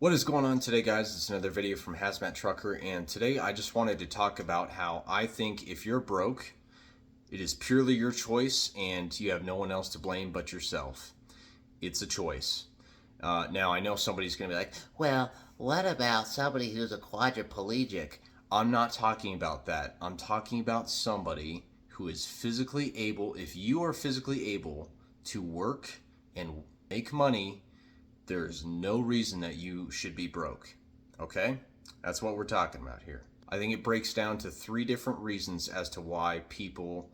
What is going on today, guys? It's another video from Hazmat Trucker, and today I just wanted to talk about how I think if you're broke, it is purely your choice and you have no one else to blame but yourself. It's a choice. Now, I know somebody's going to be like, Well, what about somebody who's a quadriplegic? I'm not talking about that. I'm talking about somebody who is physically able. If you are physically able to work and make money, there's no reason that you should be broke. Okay? That's what we're talking about here. I think it breaks down to three different reasons as to why people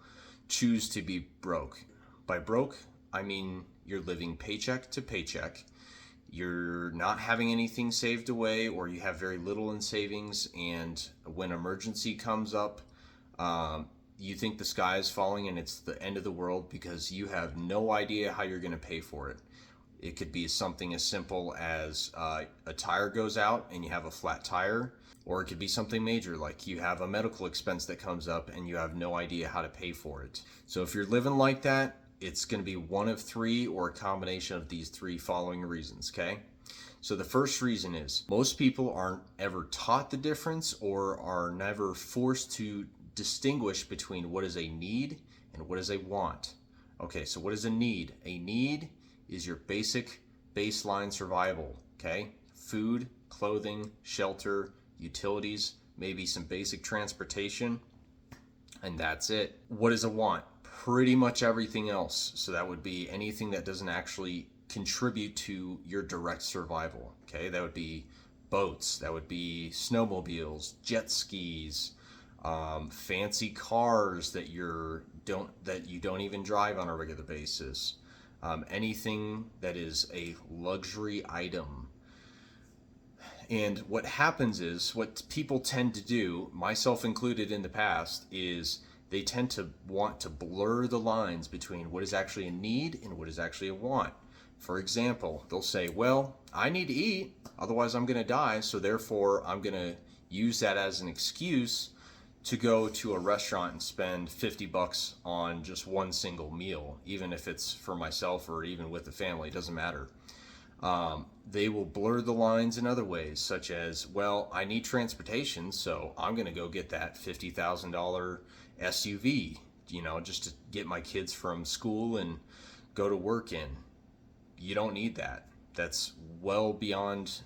choose to be broke. By broke, I mean you're living paycheck to paycheck. You're not having anything saved away, or you have very little in savings, and when emergency comes up, you think the sky is falling and it's the end of the world because you have no idea how you're going to pay for it. It could be something as simple as a tire goes out and you have a flat tire, or it could be something major like you have a medical expense that comes up and you have no idea how to pay for it. So if you're living like that, it's going to be one of three or a combination of these three following reasons, okay? So the first reason is most people aren't ever taught the difference or are never forced to distinguish between what is a need and what is a want. Okay, so what is a need? A need is your basic baseline survival, okay? Food, clothing, shelter, utilities, maybe some basic transportation, and that's it. What is a want? Pretty much everything else. So that would be anything that doesn't actually contribute to your direct survival, okay? That would be boats, that would be snowmobiles, jet skis, fancy cars that you don't even drive on a regular basis. Anything that is a luxury item. And what happens is, what people tend to do, myself included in the past, is they tend to want to blur the lines between what is actually a need and what is actually a want. For example, they'll say, well, I need to eat, otherwise I'm going to die, so therefore I'm going to use that as an excuse to go to a restaurant and spend $50 on just one single meal, even if it's for myself or even with the family, it doesn't matter. They will blur the lines in other ways, such as, well, I need transportation, so I'm going to go get that $50,000 SUV, just to get my kids from school and go to work in. You don't need that. That's well beyond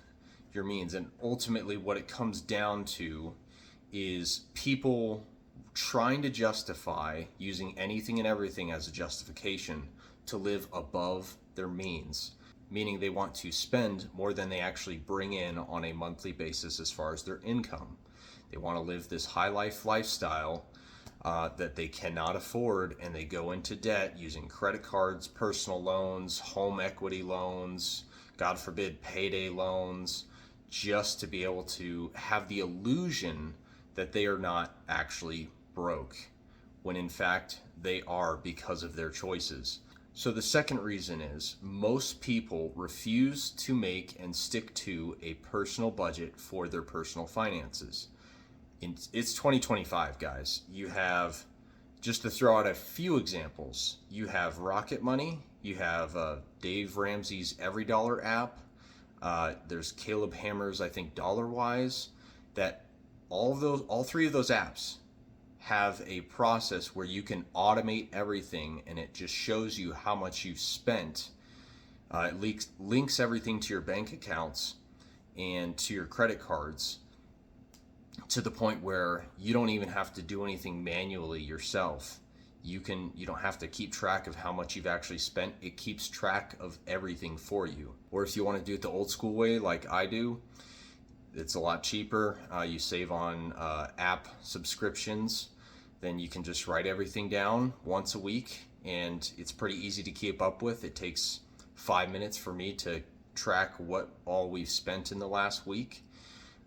your means. And ultimately, what it comes down to is people trying to justify using anything and everything as a justification to live above their means, meaning they want to spend more than they actually bring in on a monthly basis as far as their income. They want to live this high life lifestyle that they cannot afford, and they go into debt using credit cards, personal loans, home equity loans, God forbid payday loans, just to be able to have the illusion that they are not actually broke, when in fact they are because of their choices. So the second reason is most people refuse to make and stick to a personal budget for their personal finances. It's 2025, guys. You have, just to throw out a few examples, you have Rocket Money, you have Dave Ramsey's Every Dollar app, there's Caleb Hammer's, I think, DollarWise, that all three of those apps have a process where you can automate everything, and it just shows you how much you've spent. It links everything to your bank accounts and to your credit cards, to the point where you don't even have to do anything manually yourself. You don't have to keep track of how much you've actually spent. It keeps track of everything for you. Or if you want to do it the old school way like I do, it's a lot cheaper. You save on app subscriptions. Then you can just write everything down once a week, and it's pretty easy to keep up with. It takes 5 minutes for me to track what all we've spent in the last week,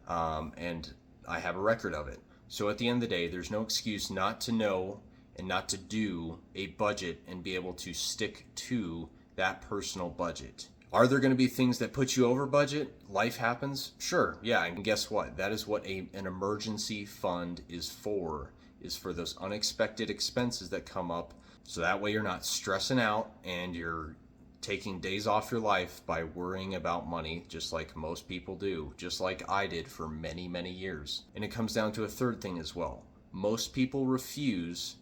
and I have a record of it. So at the end of the day, there's no excuse not to know and not to do a budget and be able to stick to that personal budget. Are there going to be things that put you over budget? Life happens? Sure, yeah, and guess what? That is what an emergency fund is for those unexpected expenses that come up, so that way you're not stressing out and you're taking days off your life by worrying about money, just like most people do, just like I did for many, many years. And it comes down to a third thing as well. Most people refuse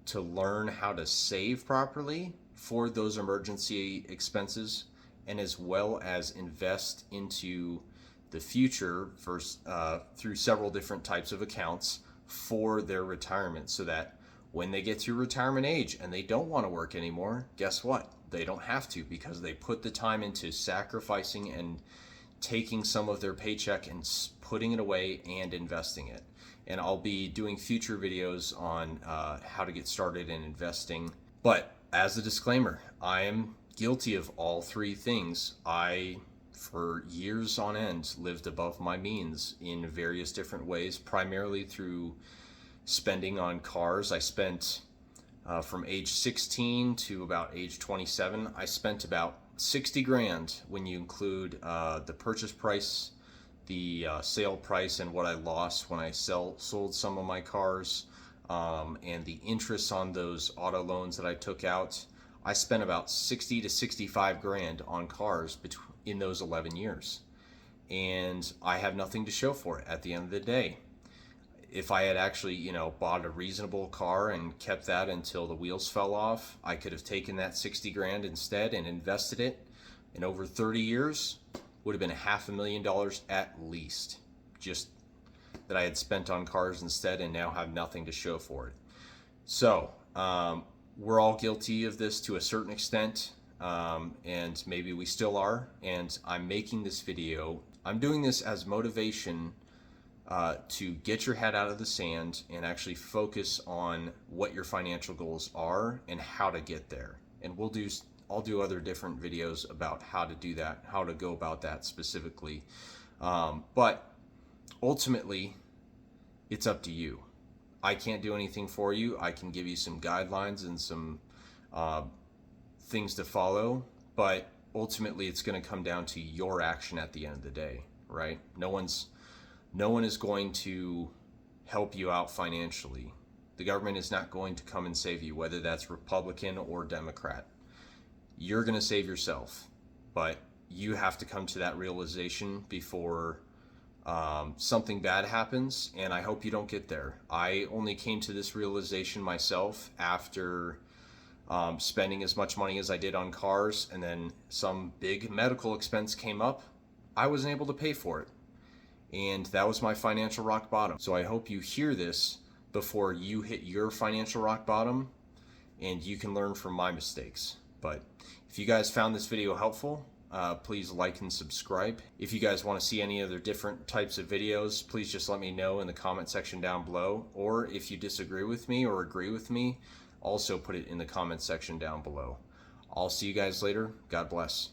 to learn how to save properly for those emergency expenses, and as well as invest into the future through several different types of accounts for their retirement, so that when they get to retirement age and they don't want to work anymore, guess what? They don't have to, because they put the time into sacrificing and taking some of their paycheck and putting it away and investing it. And I'll be doing future videos on how to get started in investing. But as a disclaimer, I am guilty of all three things. I, for years on end, lived above my means in various different ways, primarily through spending on cars. I spent from age 16 to about age 27, I spent about 60 grand when you include the purchase price, the sale price, and what I lost when I sold some of my cars, and the interest on those auto loans that I took out. I spent about 60 to 65 grand on cars in those 11 years. And I have nothing to show for it at the end of the day. If I had actually, bought a reasonable car and kept that until the wheels fell off, I could have taken that 60 grand instead and invested it. And over 30 years, would have been $500,000 at least, just that I had spent on cars instead, and now have nothing to show for it. So we're all guilty of this to a certain extent, and maybe we still are. And I'm making this video. I'm doing this as motivation to get your head out of the sand and actually focus on what your financial goals are and how to get there. And I'll do other different videos about how to do that, how to go about that specifically. But ultimately, it's up to you. I can't do anything for you. I can give you some guidelines and some things to follow, but ultimately it's going to come down to your action at the end of the day, right? No one is going to help you out financially. The government is not going to come and save you, whether that's Republican or Democrat. You're going to save yourself, but you have to come to that realization before something bad happens, and I hope you don't get there. I only came to this realization myself after spending as much money as I did on cars, and then some big medical expense came up. I wasn't able to pay for it, and that was my financial rock bottom. So I hope you hear this before you hit your financial rock bottom, and you can learn from my mistakes. But if you guys found this video helpful, please like and subscribe. If you guys want to see any other different types of videos, please just let me know in the comment section down below. Or if you disagree with me or agree with me, also put it in the comment section down below. I'll see you guys later. God bless.